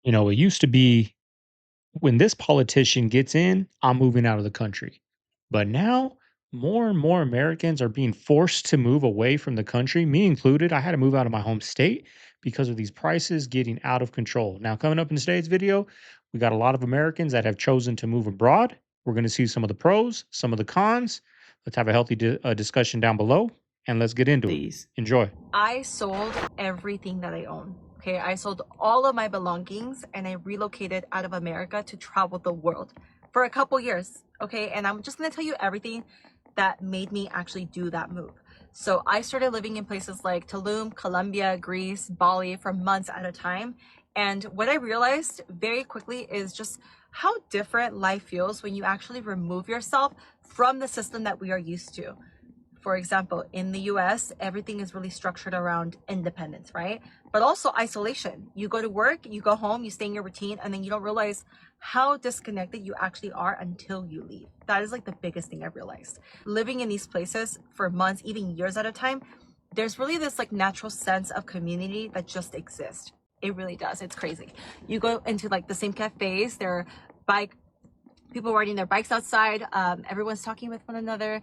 It used to be when this politician gets in, I'm moving out of the country. But now, more and more Americans are being forced to move away from the country, me included. I had to move out of my home state because of these prices getting out of control. Now, coming up in today's video, we got a lot of Americans that have chosen to move abroad. We're going to see some of the pros, some of the cons. Let's have a healthy discussion down below and let's get into it. These. Enjoy. I sold everything that I own. Okay, I sold all of my belongings and I relocated out of America to travel the world for a couple years. Okay, and I'm just gonna tell you everything that made me actually do that move. So I started living in places like Tulum, Colombia, Greece, Bali for months at a time. And what I realized very quickly is just how different life feels when you actually remove yourself from the system that we are used to. For example, in the US, everything is really structured around independence, right? But also isolation. You go to work, you go home, you stay in your routine, and then you don't realize how disconnected you actually are until you leave. That is like the biggest thing I realized. Living in these places for months, even years at a time, there's really this like natural sense of community that just exists. It really does. It's crazy. You go into like the same cafes, there are people riding their bikes outside. Everyone's talking with one another.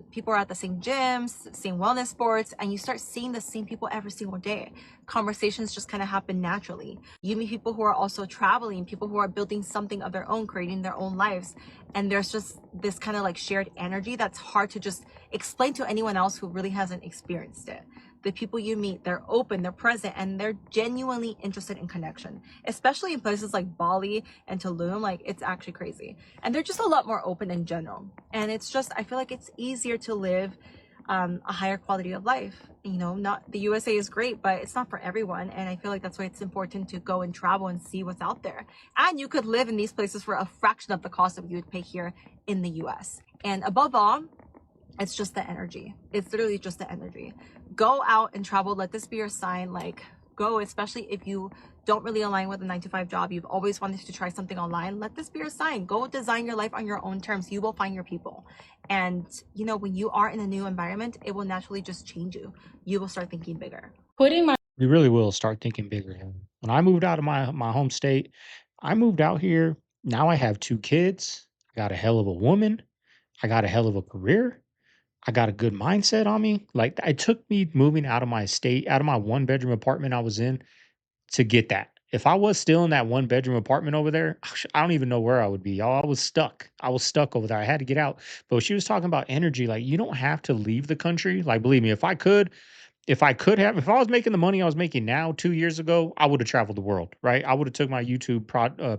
People are at the same gyms, same wellness sports, and you start seeing the same people every single day. Conversations just kind of happen naturally. You meet people who are also traveling, people who are building something of their own, creating their own lives. And there's just this kind of like shared energy that's hard to just explain to anyone else who really hasn't experienced it. The people you meet, they're open, they're present, and they're genuinely interested in connection, especially in places like Bali and Tulum. Like, it's actually crazy. And they're just a lot more open in general. And it's just, I feel like it's easier to live a higher quality of life. Not the USA is great, but it's not for everyone. And I feel like that's why it's important to go and travel and see what's out there. And you could live in these places for a fraction of the cost that you would pay here in the US. And above all, it's just the energy. It's literally just the energy. Go out and travel. Let this be your sign. Like, go, especially if you don't really align with a 9-to-5 job. You've always wanted to try something online. Let this be your sign. Go design your life on your own terms. You will find your people. And, when you are in a new environment, it will naturally just change you. You will start thinking bigger. We really will start thinking bigger. When I moved out of my home state, I moved out here. Now I have 2 kids. I got a hell of a woman. I got a hell of a career. I got a good mindset on me. Like, it took me moving out of my state, out of my one-bedroom apartment I was in to get that. If I was still in that one-bedroom apartment over there, I don't even know where I would be, y'all. I was stuck. I was stuck over there. I had to get out. But she was talking about energy, like, you don't have to leave the country. Like, believe me, if I was making the money I was making now 2 years ago, I would have traveled the world, right? I would have took my YouTube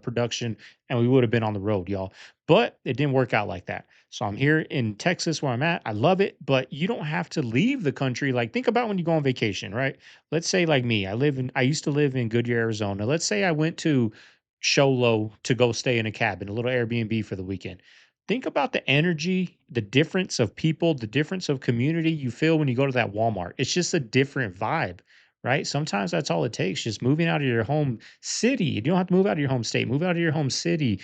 production and we would have been on the road, y'all. But it didn't work out like that. So I'm here in Texas where I'm at. I love it, but you don't have to leave the country. Like, think about when you go on vacation, right? Let's say like me, I used to live in Goodyear, Arizona. Let's say I went to Show Low to go stay in a cabin, a little Airbnb for the weekend. Think about the energy, the difference of people, the difference of community you feel when you go to that Walmart. It's just a different vibe, right? Sometimes that's all it takes, just moving out of your home city. You don't have to move out of your home state, move out of your home city,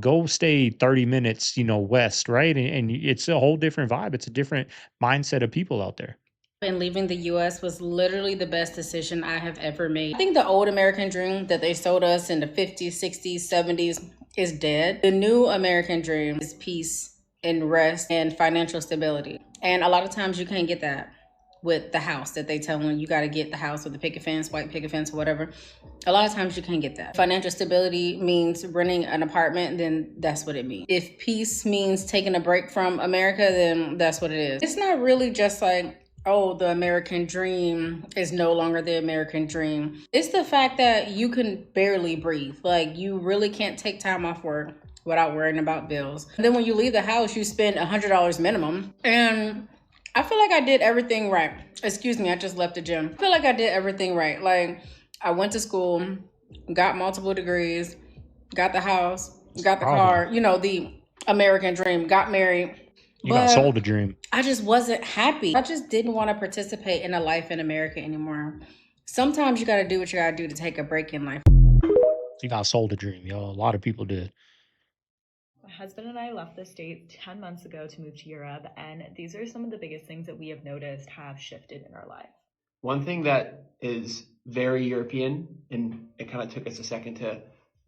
go stay 30 minutes, west, right? And it's a whole different vibe. It's a different mindset of people out there. And leaving the US was literally the best decision I have ever made. I think the old American dream that they sold us in the 50s, 60s, 70s is dead. The new American dream is peace and rest and financial stability. And a lot of times you can't get that with the house that they tell you got to get the house with the picket fence, white picket fence, or whatever. A lot of times you can't get that. Financial stability means renting an apartment, then that's what it means. If peace means taking a break from America, then that's what it is. It's not really just like, oh, the American dream is no longer the American dream. It's the fact that you can barely breathe. Like, you really can't take time off work without worrying about bills. And then when you leave the house, you spend $100 minimum. And I feel like I did everything right. Excuse me, I just left the gym. I feel like I did everything right. Like, I went to school, got multiple degrees, got the house, got the car, the American dream, got married. You got sold a dream. I just wasn't happy. I just didn't want to participate in a life in America anymore. Sometimes you got to do what you got to do to take a break in life. You got sold a dream, y'all. A lot of people did. My husband and I left the States 10 months ago to move to Europe, and these are some of the biggest things that we have noticed have shifted in our life. One thing that is very European, and it kind of took us a second to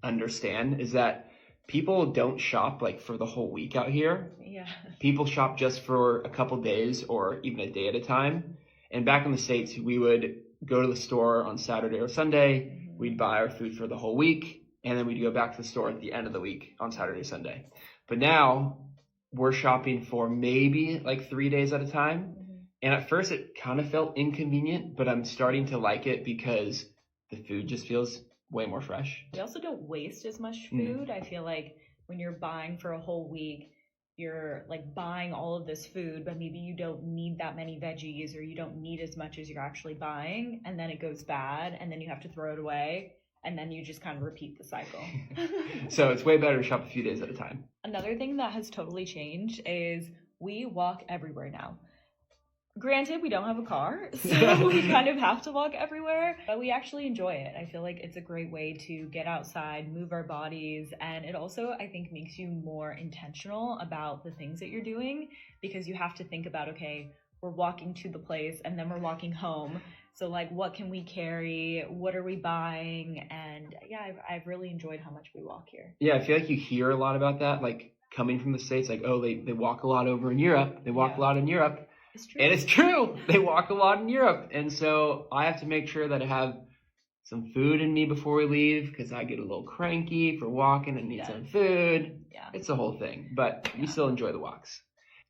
understand, is that people don't shop like for the whole week out here. Yeah. People shop just for a couple days or even a day at a time. And back in the States, we would go to the store on Saturday or Sunday, we'd buy our food for the whole week, and then we'd go back to the store at the end of the week on Saturday or Sunday. But now we're shopping for maybe like 3 days at a time. And at first it kind of felt inconvenient, but I'm starting to like it because the food just feels way more fresh. We also don't waste as much Mm. food. I feel like when you're buying for a whole week, you're like buying all of this food, but maybe you don't need that many veggies or you don't need as much as you're actually buying, and then it goes bad, and then you have to throw it away, and then you just kind of repeat the cycle. So it's way better to shop a few days at a time. Another thing that has totally changed is we walk everywhere now. Granted, we don't have a car, so we kind of have to walk everywhere, but we actually enjoy it. I feel like it's a great way to get outside, move our bodies, and it also, I think, makes you more intentional about the things that you're doing, because you have to think about, okay, we're walking to the place and then we're walking home. So like, what can we carry? What are we buying? And yeah, I've really enjoyed how much we walk here. Yeah, I feel like you hear a lot about that, like coming from the States, like, oh, they walk a lot over in Europe. They walk a lot in Europe. It's true. And it's true. They walk a lot in Europe. And so I have to make sure that I have some food in me before we leave, because I get a little cranky for walking and need some food. Yeah. It's a whole thing, but we still enjoy the walks.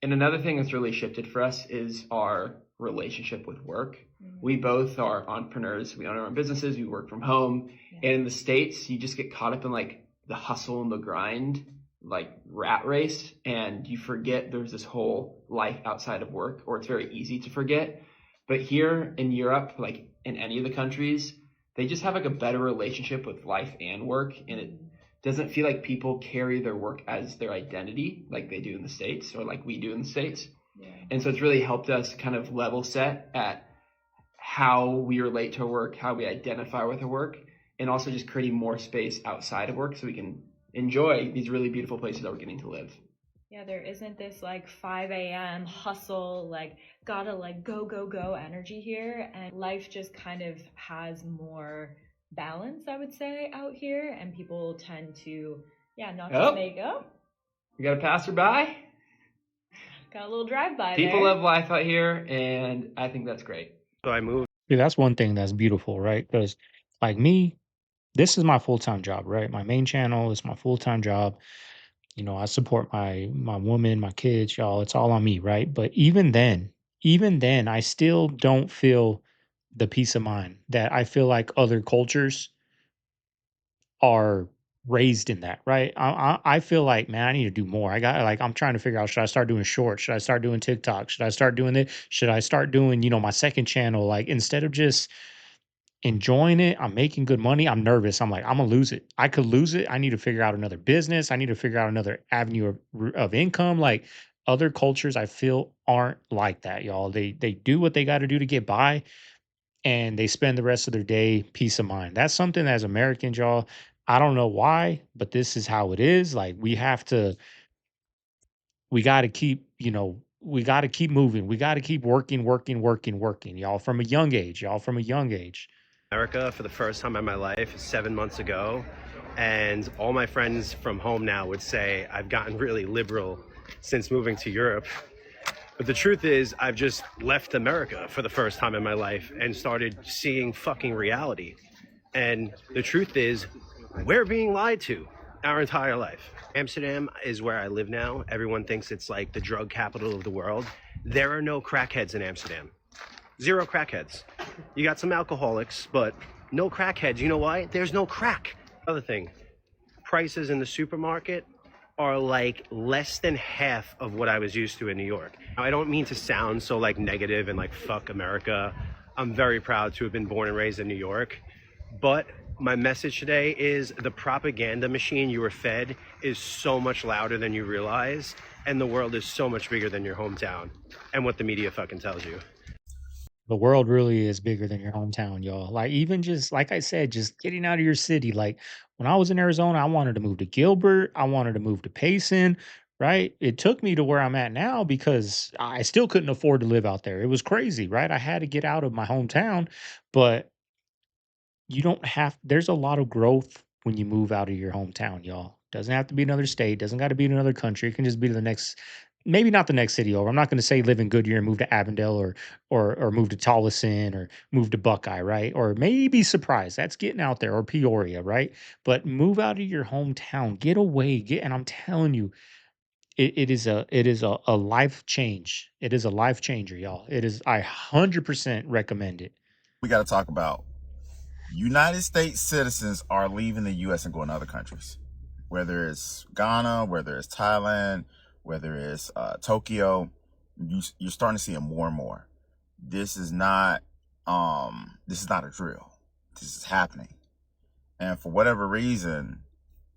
And another thing that's really shifted for us is our relationship with work. We both are entrepreneurs. We own our own businesses. We work from home. And in the States, you just get caught up in like the hustle and the grind, like rat race, and you forget there's this whole life outside of work, or it's very easy to forget. But here in Europe, like in any of the countries, they just have like a better relationship with life and work, and it doesn't feel like people carry their work as their identity like they do in the States, or like we do in the States. And so it's really helped us kind of level set at how we relate to our work, how we identify with our work, and also just creating more space outside of work so we can enjoy these really beautiful places that we're getting to live. Yeah, there isn't this like 5 a.m. hustle, like gotta like go energy here. And life just kind of has more balance, I would say, out here. And people tend to, not just make up. We got a passerby. Got a little drive-by People there. love life out here, and I think that's great. So I moved. Yeah, that's one thing that's beautiful, right? Because like me, this is my full-time job, right? My main channel is my full-time job. I support my woman, my kids, y'all. It's all on me, right? But even then, I still don't feel the peace of mind that I feel like other cultures are raised in that, right? I feel like, man, I need to do more. I'm trying to figure out, should I start doing shorts? Should I start doing TikTok? Should I start doing it? Should I start doing, my second channel? Like instead of just enjoying it, I'm making good money. I'm nervous. I'm like, I'm gonna lose it. I could lose it. I need to figure out another business. I need to figure out another avenue of income. Like other cultures, I feel aren't like that, y'all. They do what they got to do to get by, and they spend the rest of their day peace of mind. That's something as Americans, y'all. I don't know why, but this is how it is. Like we got to keep, we got to keep moving. We got to keep working, y'all, from a young age, from a young age. America for the first time in my life 7 months ago, and all my friends from home now would say I've gotten really liberal since moving to Europe. But the truth is, I've just left America for the first time in my life and started seeing fucking reality. And the truth is, we're being lied to our entire life. Amsterdam is where I live now. Everyone thinks it's like the drug capital of the world. There are no crackheads in Amsterdam. Zero crackheads. You got some alcoholics, but no crackheads. You know why? There's no crack. Other thing, prices in the supermarket are like less than half of what I was used to in New York. Now, I don't mean to sound so like negative and like fuck America. I'm very proud to have been born and raised in New York. But my message today is the propaganda machine you were fed is so much louder than you realize, and the world is so much bigger than your hometown and what the media fucking tells you. The world really is bigger than your hometown, y'all. Like even just like I said, just getting out of your city. Like when I was in Arizona, I wanted to move to Gilbert. I wanted to move to Payson, right? It took me to where I'm at now because I still couldn't afford to live out there. It was crazy, right? I had to get out of my hometown, but you don't have there's a lot of growth when you move out of your hometown, y'all. Doesn't have to be another state, doesn't got to be in another country. It can just be the next, maybe not the next city over. I'm not going to say live in Goodyear and move to Avondale or move to Tolleson or move to Buckeye, right? Or maybe Surprise. That's getting out there, or Peoria, right? But move out of your hometown, get away, get and I'm telling you, it is a life change. It is a life changer, y'all. It is, I 100% recommend it. We got to talk about United States citizens are leaving the U.S. and going to other countries, whether it's Ghana, whether it's Thailand, whether it's Tokyo. You're starting to see it more and more. This is not a drill. This is happening, and for whatever reason,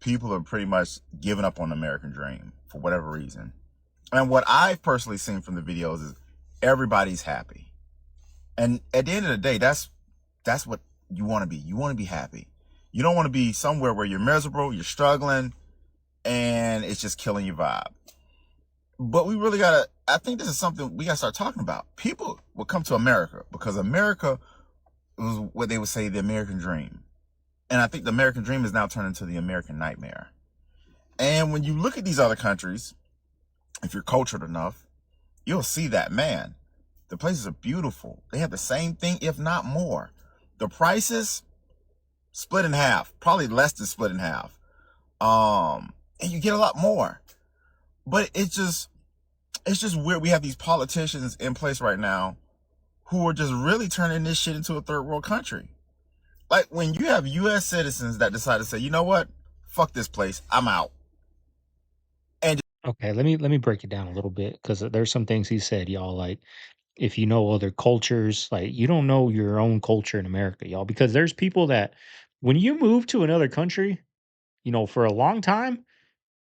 people are pretty much giving up on the American dream for whatever reason. And what I've personally seen from the videos is everybody's happy, and at the end of the day, that's what you want to be. You want to be happy. You don't want to be somewhere where you're miserable, you're struggling, and it's just killing your vibe. But we really gotta, I think this is something we gotta start talking about. People will come to America because America was what they would say the American dream. And I think the American dream is now turned into the American nightmare. And when you look at these other countries, if you're cultured enough, you'll see that, man, the places are beautiful. They have the same thing, if not more. The prices split in half, probably less than split in half. And you get a lot more. But it's just weird. We have these politicians in place right now who are just really turning this shit into a third world country. Like when you have U.S. citizens that decide to say, you know what, fuck this place, I'm out. Okay, let me break it down a little bit because there's some things he said, y'all. Like, if you know other cultures, like you don't know your own culture in America, y'all, because there's people that when you move to another country, for a long time,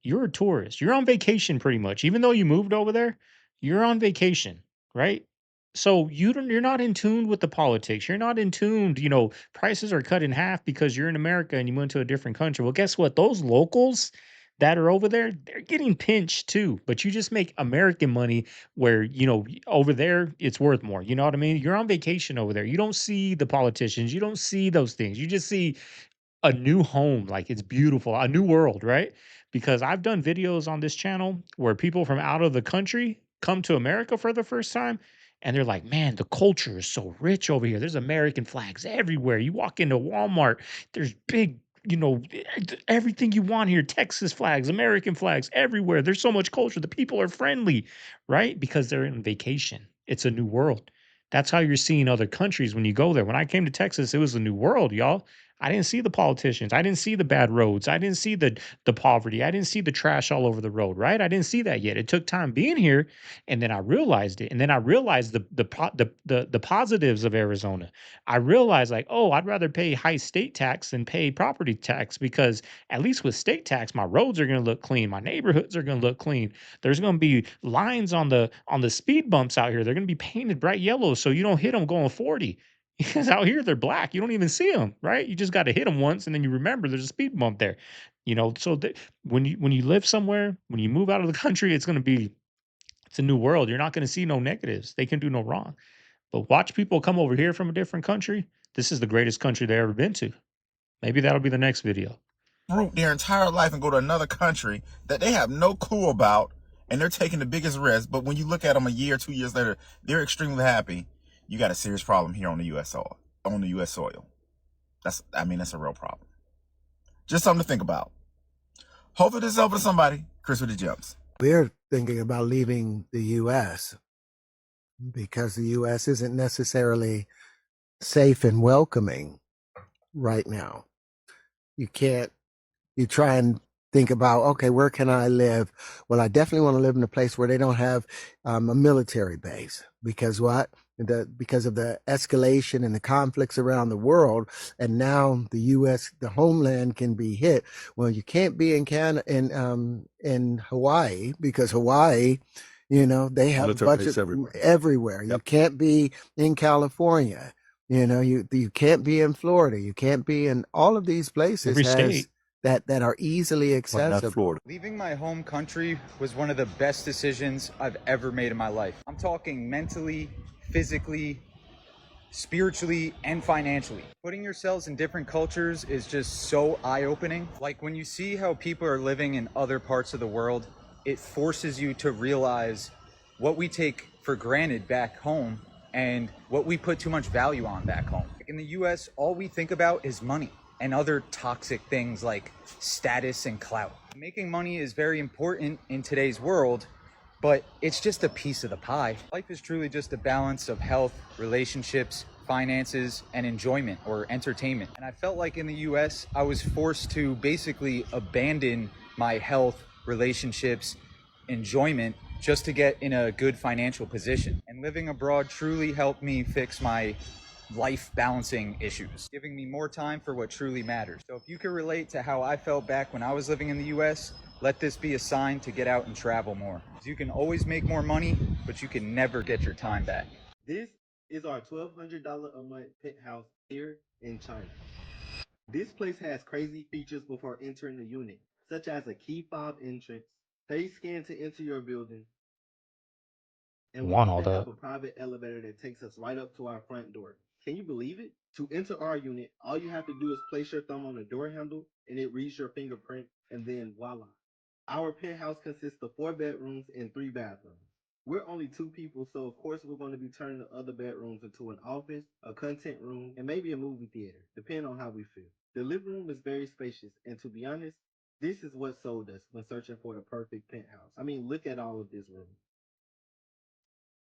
you're a tourist. You're on vacation pretty much. Even though you moved over there, you're on vacation, right? So you're not in tune with the politics. You're not in tune, prices are cut in half because you're in America and you went to a different country. Well, guess what? Those locals that are over there, they're getting pinched too. But you just make American money where, over there it's worth more. You know what I mean? You're on vacation over there. You don't see the politicians. You don't see those things. You just see a new home, like it's beautiful, a new world, right? Because I've done videos on this channel where people from out of the country come to America for the first time and they're like, man, the culture is so rich over here. There's American flags everywhere. You walk into Walmart, there's big, everything you want here, Texas flags, American flags everywhere. There's so much culture. The people are friendly, right? Because they're in vacation. It's a new world. That's how you're seeing other countries when you go there. When I came to Texas, it was a new world, y'all. I didn't see the politicians. I didn't see the bad roads. I didn't see the poverty. I didn't see the trash all over the road, right? I didn't see that yet. It took time being here, and then I realized it. And then I realized the positives of Arizona. I realized like, oh, I'd rather pay high state tax than pay property tax because at least with state tax, my roads are going to look clean. My neighborhoods are going to look clean. There's going to be lines on the speed bumps out here. They're going to be painted bright yellow so you don't hit them going 40. Because out here they're black. You don't even see them, right? You just got to hit them once, and then you remember there's a speed bump there. So when you live somewhere, when you move out of the country, it's a new world. You're not going to see no negatives. They can do no wrong. But watch people come over here from a different country. This is the greatest country they've ever been to. Maybe that'll be the next video. Root their entire life and go to another country that they have no clue about, and they're taking the biggest risk. But when you look at them a year, 2 years later, they're extremely happy. You got a serious problem here on the U.S. soil. On the U.S. soil, that's a real problem. Just something to think about. Hopefully this is helpful to somebody. Chris with the gems. We're thinking about leaving the U.S. because the U.S. isn't necessarily safe and welcoming right now. You try and think about, okay, where can I live? Well, I definitely want to live in a place where they don't have a military base. Because what? Because of the escalation and the conflicts around the world, and now the U.S., the homeland, can be hit. Well, you can't be in Hawaii because Hawaii, they have a budget everywhere. Yep. You can't be in California. You can't be in Florida. You can't be in all of these places. Every state. That are easily accessible. Leaving my home country was one of the best decisions I've ever made in my life. I'm talking mentally, physically, spiritually and financially. Putting yourselves in different cultures is just so eye-opening. Like when you see how people are living in other parts of the world, it forces you to realize what we take for granted back home and what we put too much value on back home. In the US, all we think about is money and other toxic things like status and clout. Making money is very important in today's world, but it's just a piece of the pie. Life is truly just a balance of health, relationships, finances, and enjoyment or entertainment. And I felt like in the US, I was forced to basically abandon my health, relationships, enjoyment just to get in a good financial position. And living abroad truly helped me fix my life balancing issues, giving me more time for what truly matters. So if you can relate to how I felt back when I was living in the US, let this be a sign to get out and travel more. You can always make more money, but you can never get your time back. This is our $1,200 a month penthouse here in China. This place has crazy features before entering the unit, such as a key fob entrance, face scan to enter your building, and we Want all even that. have a private elevator that takes us right up to our front door. Can you believe it? To enter our unit, all you have to do is place your thumb on the door handle and it reads your fingerprint, and then voila. Our penthouse consists of 4 bedrooms and 3 bathrooms. We're only 2 people, so of course we're going to be turning the other bedrooms into an office, a content room, and maybe a movie theater, depending on how we feel. The living room is very spacious, and to be honest, this is what sold us when searching for the perfect penthouse. I mean, look at all of this room.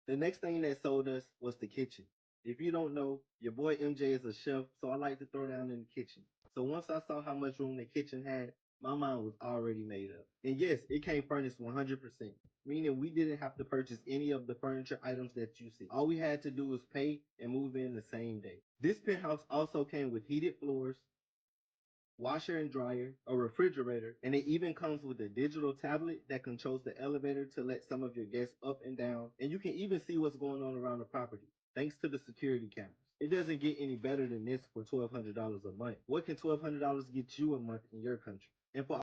The next thing that sold us was the kitchen. If you don't know, your boy MJ is a chef, so I like to throw down in the kitchen. So once I saw how much room the kitchen had, my mind was already made up. And yes, it came furnished 100%, meaning we didn't have to purchase any of the furniture items that you see. All we had to do was pay and move in the same day. This penthouse also came with heated floors, washer and dryer, a refrigerator, and it even comes with a digital tablet that controls the elevator to let some of your guests up and down, and you can even see what's going on around the property, thanks to the security cameras. It doesn't get any better than this for $1,200 a month. What can $1,200 get you a month in your country? And for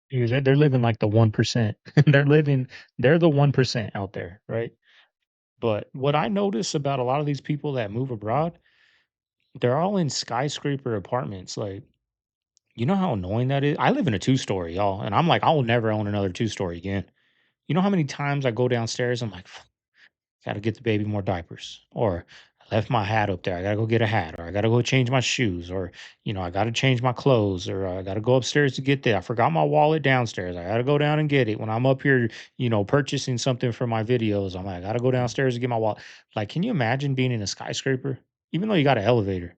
Dude, they're living like the 1%. They're the 1% out there, right? But what I notice about a lot of these people that move abroad, they're all in skyscraper apartments. Like, you know how annoying that is? I live in a two-story, y'all, and I'm like, I will never own another two-story again. You know how many times I go downstairs, I'm like, gotta get the baby more diapers, or I left my hat up there. I gotta go get a hat, or I gotta go change my shoes, or I gotta change my clothes, or I gotta go upstairs to get that. I forgot my wallet downstairs. I gotta go down and get it. When I'm up here, purchasing something for my videos, I'm like, I gotta go downstairs to get my wallet. Like, can you imagine being in a skyscraper? Even though you got an elevator,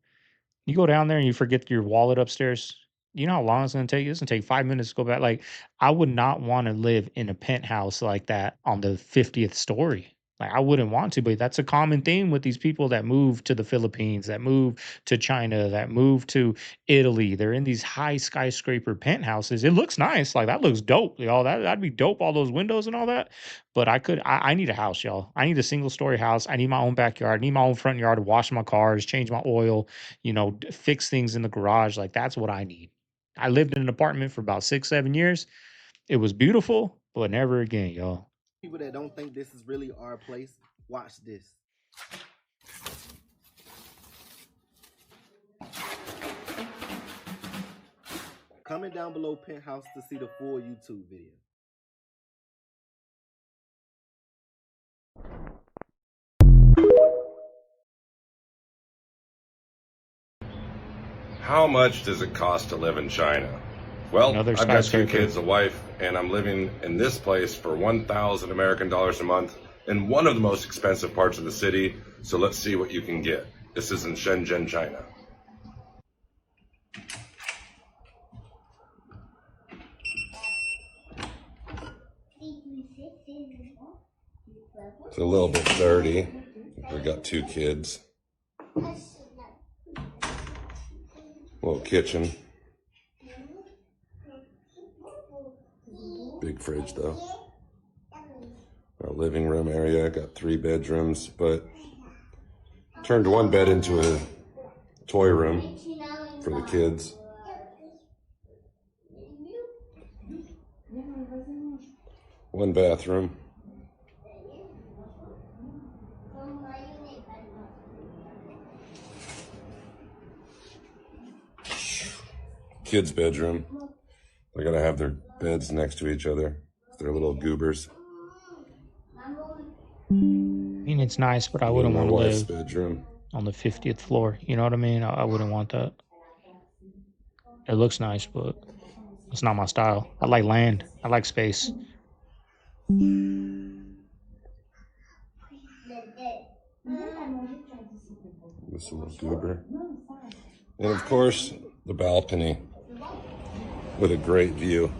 you go down there and you forget your wallet upstairs. You know how long it's gonna take? It's gonna take 5 minutes to go back. Like, I would not want to live in a penthouse like that on the 50th story. Like, I wouldn't want to, but that's a common theme with these people that move to the Philippines, that move to China, that move to Italy. They're in these high skyscraper penthouses. It looks nice. Like, that looks dope, y'all. That'd be dope, all those windows and all that. But I need a house, y'all. I need a single story house. I need my own backyard. I need my own front yard to wash my cars, change my oil, fix things in the garage. Like, that's what I need. I lived in an apartment for about 6, 7 years. It was beautiful, but never again, y'all. people that don't think this is really our place, watch this. Comment down below penthouse to see the full YouTube video. How much does it cost to live in China? Well, Another I've got 2 skyscraper. kids, a wife, and I'm living in this place for 1,000 American dollars a month in one of the most expensive parts of the city. So let's see what you can get. This is in Shenzhen, China. It's a little bit dirty. We got 2 kids. Little kitchen. Big fridge though. Our living room area, got 3 bedrooms, but turned one bed into a toy room for the kids. One bathroom. kids' bedroom. They're gonna have their beds next to each other. They're little goobers. I mean, it's nice, but I Me and wouldn't my want to wife's live bedroom. on the 50th floor. You know what I mean? I wouldn't want that. It looks nice, but it's not my style. I like land. I like space. This little goober. And of course, the balcony with a great view.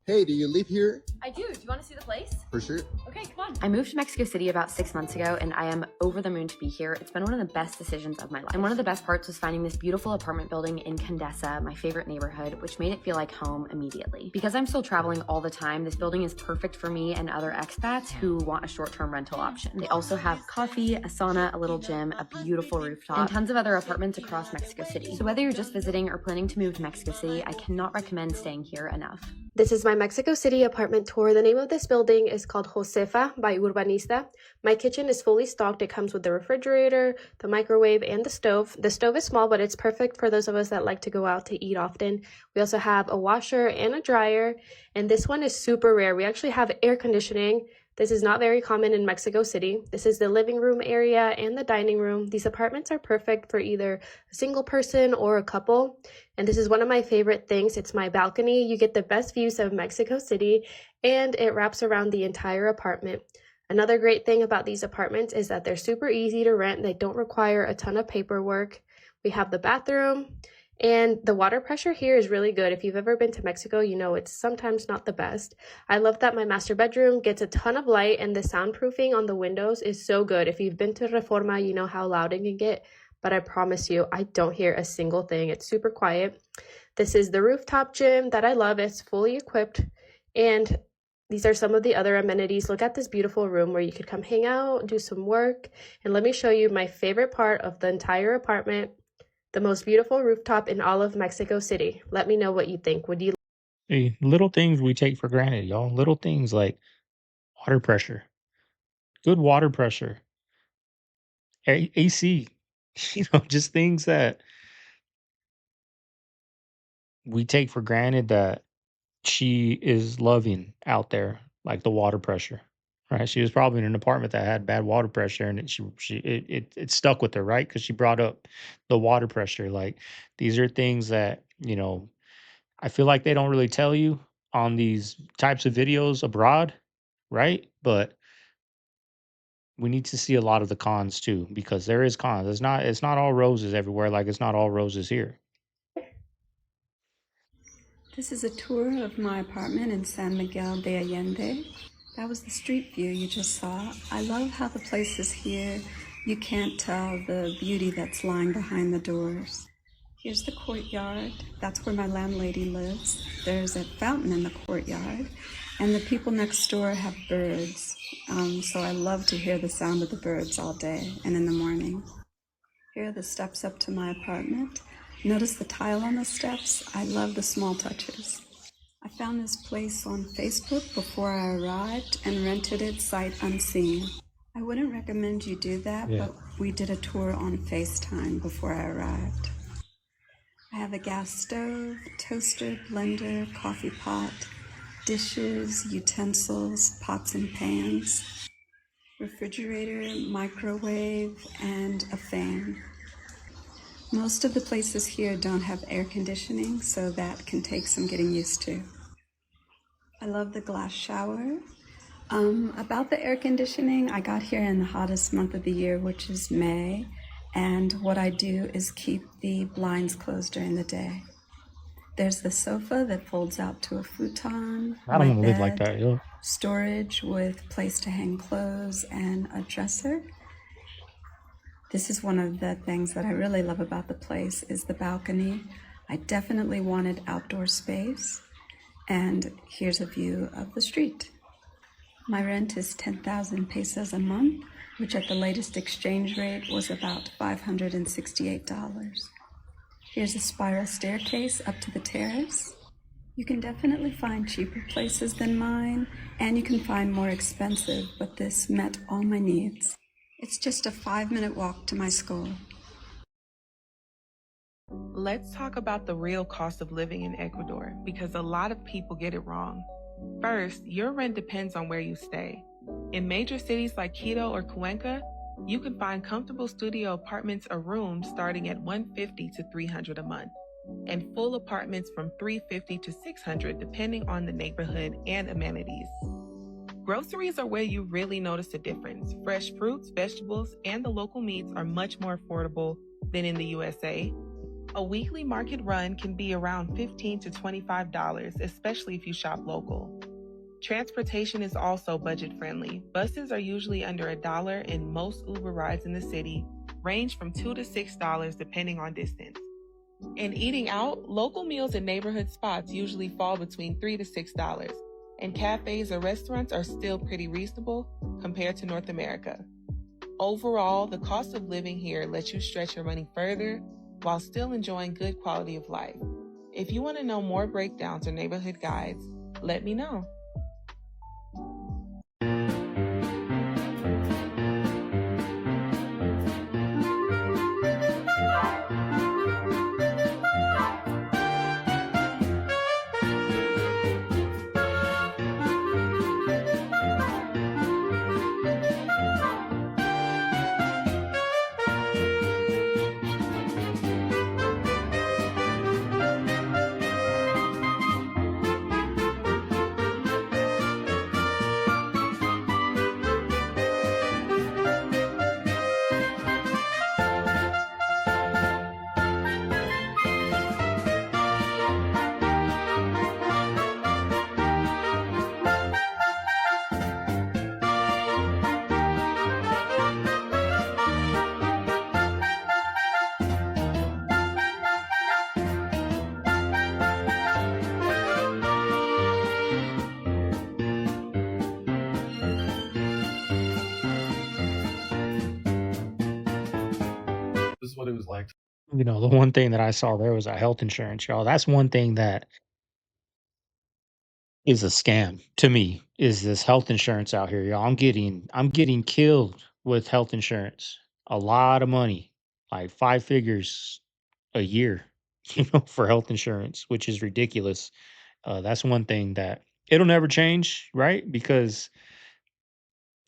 Hey, do you live here? I do. Do you want to see the place? For sure. Okay, come on. I moved to Mexico City about 6 months ago, and I am over the moon to be here. It's been one of the best decisions of my life. And one of the best parts was finding this beautiful apartment building in Condesa, my favorite neighborhood, which made it feel like home immediately. Because I'm still traveling all the time, this building is perfect for me and other expats who want a short-term rental option. They also have coffee, a sauna, a little gym, a beautiful rooftop, and tons of other apartments across Mexico City. So whether you're just visiting or planning to move to Mexico City, I cannot recommend staying here enough. This is my Mexico City apartment tour. The name of this building is called Josefa by Urbanista. My kitchen is fully stocked. It comes with the refrigerator, the microwave, and the stove. The stove is small, but it's perfect for those of us that like to go out to eat often. We also have a washer and a dryer, and this one is super rare. We actually have air conditioning. This is not very common in Mexico City. This is the living room area and the dining room. These apartments are perfect for either a single person or a couple. And this is one of my favorite things. It's my balcony. You get the best views of Mexico City, and it wraps around the entire apartment. Another great thing about these apartments is that they're super easy to rent. They don't require a ton of paperwork. We have the bathroom. And the water pressure here is really good. If you've ever been to Mexico, you know it's sometimes not the best. I love that my master bedroom gets a ton of light, and the soundproofing on the windows is so good. If you've been to Reforma, you know how loud it can get, but I promise you, I don't hear a single thing. It's super quiet. This is the rooftop gym that I love. It's fully equipped, and these are some of the other amenities. Look at this beautiful room where you could come hang out, do some work, and let me show you my favorite part of the entire apartment. The most beautiful rooftop in all of Mexico City. Let me know what you think. Would you? Hey, little things we take for granted, y'all. Little things like water pressure, good water pressure, AC, just things that we take for granted that she is loving out there, like the water pressure, right? She was probably in an apartment that had bad water pressure, and it stuck with her, right? Because she brought up the water pressure. Like these are things that I feel like they don't really tell you on these types of videos abroad, right? But we need to see a lot of the cons too, because there is cons. It's not all roses everywhere, like it's not all roses here. This is a tour of my apartment in San Miguel de Allende. That was the street view you just saw. I love how the places here, you can't tell the beauty that's lying behind the doors. Here's the courtyard. That's where my landlady lives. There's a fountain in the courtyard, and the people next door have birds. So I love to hear the sound of the birds all day and in the morning. Here are the steps up to my apartment. Notice the tile on the steps. I love the small touches. I found this place on Facebook before I arrived and rented it sight unseen. I wouldn't recommend you do that, but we did a tour on FaceTime before I arrived. I have a gas stove, toaster, blender, coffee pot, dishes, utensils, pots and pans, refrigerator, microwave, and a fan. Most of the places here don't have air conditioning, so that can take some getting used to. I love the glass shower. About the air conditioning, I got here in the hottest month of the year, which is May, and what I do is keep the blinds closed during the day. There's the sofa that folds out to a futon, I don't want to live like that, yo. storage with place to hang clothes, and a dresser. This is one of the things that I really love about the place is the balcony. I definitely wanted outdoor space, and here's a view of the street. My rent is 10,000 pesos a month, which at the latest exchange rate was about $568. Here's a spiral staircase up to the terrace. You can definitely find cheaper places than mine, and you can find more expensive, but this met all my needs. It's just a 5-minute walk to my school. Let's talk about the real cost of living in Ecuador, because a lot of people get it wrong. First, your rent depends on where you stay. In major cities like Quito or Cuenca, you can find comfortable studio apartments or rooms starting at $150 to $300 a month, and full apartments from $350 to $600 depending on the neighborhood and amenities. Groceries are where you really notice the difference. Fresh fruits, vegetables, and the local meats are much more affordable than in the USA. A weekly market run can be around $15 to $25, especially if you shop local. Transportation is also budget-friendly. Buses are usually under $1, and most Uber rides in the city range from $2 to $6 depending on distance. And eating out, local meals at neighborhood spots usually fall between $3 to $6, and cafes or restaurants are still pretty reasonable compared to North America. Overall, the cost of living here lets you stretch your money further while still enjoying good quality of life. If you want to know more breakdowns or neighborhood guides, let me know. This is what it was like. You know, the one thing that I saw there was a health insurance, y'all. That's one thing that is a scam to me, is this health insurance out here, y'all. I'm getting killed with health insurance. A lot of money, like 5 figures a year, for health insurance, which is ridiculous. That's one thing that it'll never change, right? Because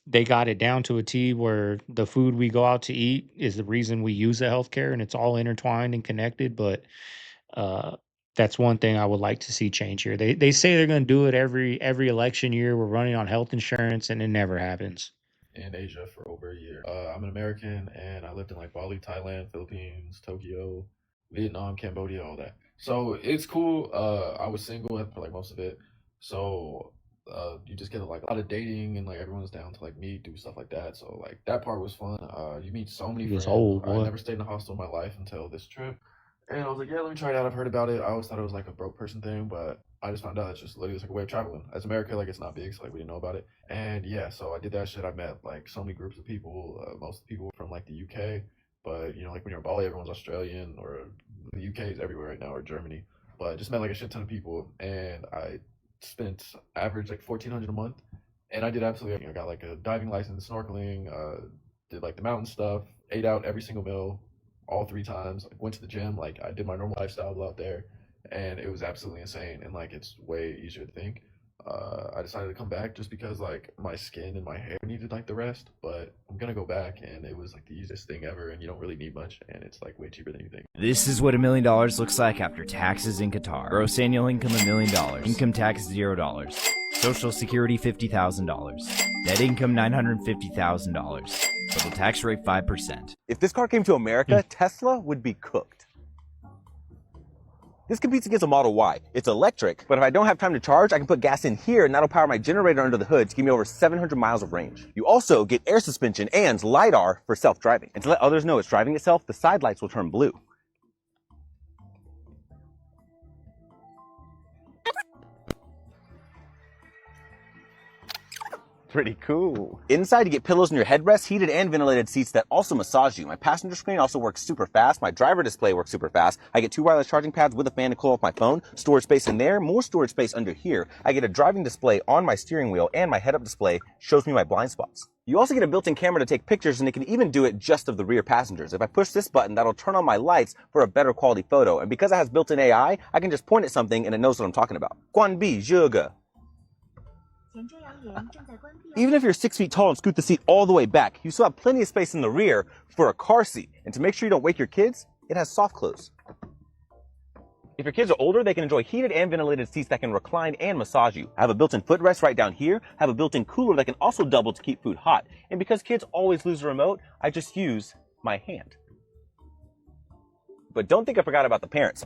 they got it down to a T where the food we go out to eat is the reason we use the healthcare, and it's all intertwined and connected. But uh, that's one thing I would like to see change here. They say they're going to do it every election year. We're running on health insurance, and it never happens. In Asia for over a year. I'm an American and I lived in like Bali, Thailand, Philippines, Tokyo, Vietnam, Cambodia, all that. So it's cool. I was single for like most of it. So you just get like a lot of dating and like everyone's down to like meet, do stuff like that. So like that part was fun. You meet so many He was friends. old, I boy. never stayed in a hostel in my life until this trip. And I was like, yeah, let me try it out. I've heard about it. I always thought it was like a broke person thing, but I just found out it's just literally just like a way of traveling. As America, like it's not big, so like we didn't know about it. And yeah, so I did that shit. I met like so many groups of people. Most of the people from like the UK, but you know, like when you're in Bali, everyone's Australian, or the UK is everywhere right now, or Germany. But just met like a shit ton of people, and I spent average like 1,400 a month, and I did absolutely everything. I got like a diving license, snorkeling, did like the mountain stuff, ate out every single meal, all 3 times. Like went to the gym, like I did my normal lifestyle out there, and it was absolutely insane. And like it's way easier to think. I decided to come back just because like my skin and my hair needed like the rest, but I'm gonna go back, and it was like the easiest thing ever, and you don't really need much, and it's like way cheaper than you think. This is what $1 million looks like after taxes in Qatar. Gross annual income $1 million. Income tax $0. Social security $50,000. Net income $950,000. Total tax rate 5%. If this car came to America, Tesla would be cooked. This competes against a Model Y. It's electric, but if I don't have time to charge, I can put gas in here and that'll power my generator under the hood to give me over 700 miles of range. You also get air suspension and LiDAR for self-driving. And to let others know it's driving itself, the side lights will turn blue. Pretty cool. Inside, you get pillows in your headrest, heated and ventilated seats that also massage you. My passenger screen also works super fast. My driver display works super fast. I get 2 wireless charging pads with a fan to cool off my phone. Storage space in there, more storage space under here. I get a driving display on my steering wheel, and my head-up display shows me my blind spots. You also get a built-in camera to take pictures, and it can even do it just of the rear passengers. If I push this button, that'll turn on my lights for a better quality photo. And because it has built-in AI, I can just point at something and it knows what I'm talking about. 关闭这个. Even if you're 6 feet tall and scoot the seat all the way back, you still have plenty of space in the rear for a car seat. And to make sure you don't wake your kids, it has soft close. If your kids are older, they can enjoy heated and ventilated seats that can recline and massage you. I have a built-in footrest right down here. I have a built-in cooler that can also double to keep food hot. And because kids always lose the remote, I just use my hand. But don't think I forgot about the parents.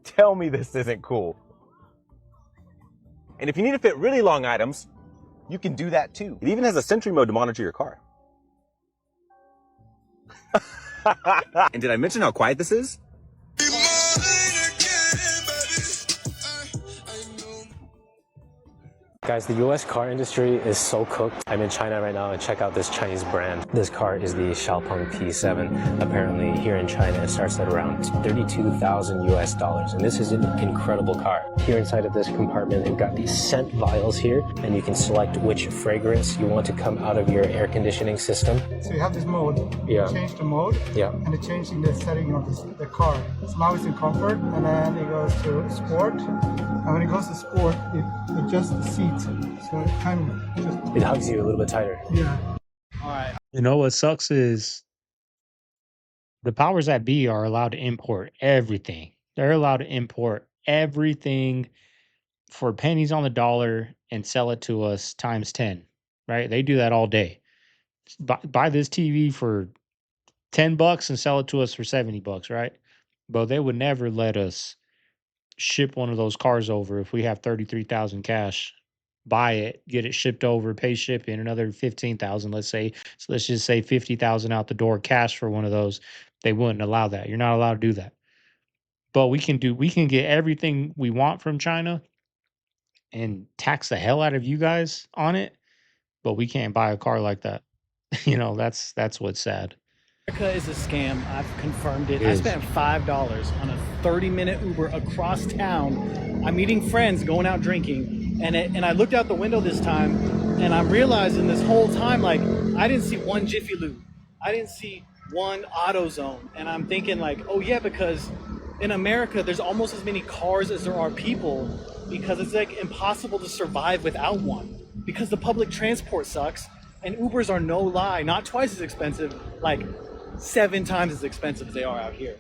Tell me this isn't cool. And if you need to fit really long items, you can do that too. It even has a Sentry mode to monitor your car. And did I mention how quiet this is? Guys, the US car industry is so cooked. I'm in China right now and check out this Chinese brand. This car is the Xiaopeng P7. Apparently here in China it starts at around 32,000 US dollars. And this is an incredible car. Here inside of this compartment, they've got these scent vials here, and you can select which fragrance you want to come out of your air conditioning system. So you have this mode. Yeah. Change the mode. Yeah. And it changing the setting of the car. So now it's in comfort, and then it goes to sport. And when it goes to sport, it adjusts the seat. So it kind of just... It hugs you a little bit tighter. Yeah. All right. You know what sucks is the powers that be are allowed to import everything. They're allowed to import everything for pennies on the dollar and sell it to us times 10, right? They do that all day. Buy this TV for $10 and sell it to us for $70, right? But they would never let us ship one of those cars over if we have 33,000 cash. Buy it, get it shipped over, pay shipping, another 15,000, let's say. So let's just say 50,000 out the door cash for one of those. They wouldn't allow that. You're not allowed to do that. But we can get everything we want from China and tax the hell out of you guys on it, but we can't buy a car like that. That's what's sad. America is a scam. I've confirmed it. It I is. spent $5 on a 30-minute Uber across town. I'm meeting friends, going out drinking, and I looked out the window this time, and I'm realizing this whole time, like, I didn't see one Jiffy Lube. I didn't see one AutoZone. And I'm thinking, like, oh yeah, because in America, there's almost as many cars as there are people, because it's like impossible to survive without one, because the public transport sucks, and Ubers are, no lie, not twice as expensive, like 7 times as expensive as they are out here.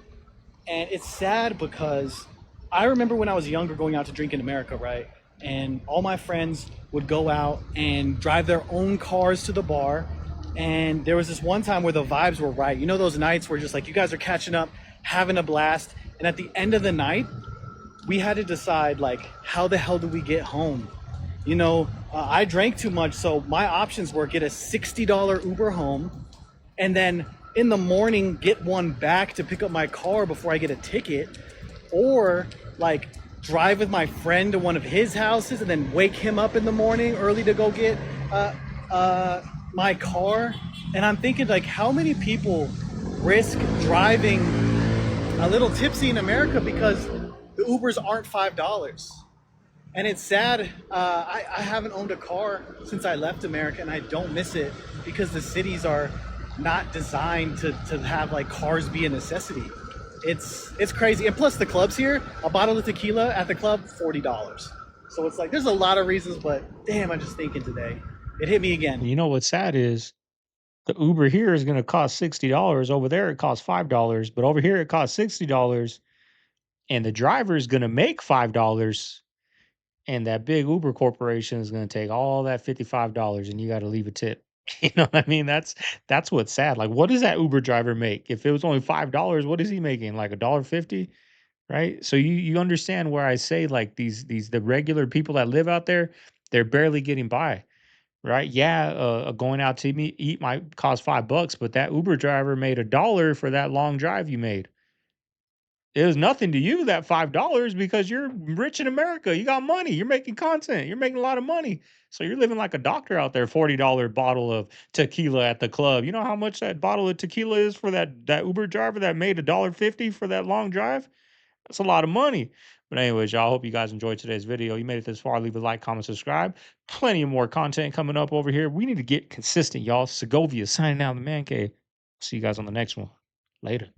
And it's sad because I remember when I was younger going out to drink in America, right? And all my friends would go out and drive their own cars to the bar. And there was this one time where the vibes were right. You know those nights where just like you guys are catching up, having a blast. And at the end of the night, we had to decide, like, how the hell do we get home? You know, I drank too much, so my options were get a $60 Uber home, and then in the morning get one back to pick up my car before I get a ticket, or like drive with my friend to one of his houses and then wake him up in the morning early to go get my car. And I'm thinking, like, how many people risk driving a little tipsy in America because the Ubers aren't $5? And it's sad. I haven't owned a car since I left America, and I don't miss it because the cities are not designed to have like cars be a necessity. It's crazy. And plus the clubs here, a bottle of tequila at the club, $40. So it's like, there's a lot of reasons, but damn, I'm just thinking today. It hit me again. You know what's sad is the Uber here is going to cost $60. Over there, it costs $5, but over here it costs $60, and the driver is going to make $5. And that big Uber corporation is going to take all that $55 and you got to leave a tip. You know what I mean? That's what's sad. Like, what does that Uber driver make? If it was only $5, what is he making? Like $1.50, right? So you understand where I say, like, the regular people that live out there, they're barely getting by, right? Yeah, going out to eat might cost $5, but that Uber driver made $1 for that long drive you made. it was nothing to you, that $5, because you're rich in America. You got money. You're making content. You're making a lot of money. So you're living like a doctor out there. $40 bottle of tequila at the club. You know how much that bottle of tequila is for that Uber driver that made $1.50 for that long drive? That's a lot of money. But anyways, y'all, hope you guys enjoyed today's video. You made it this far. Leave a like, comment, subscribe. Plenty of more content coming up over here. We need to get consistent, y'all. Segovia signing out, the man cave. See you guys on the next one. Later.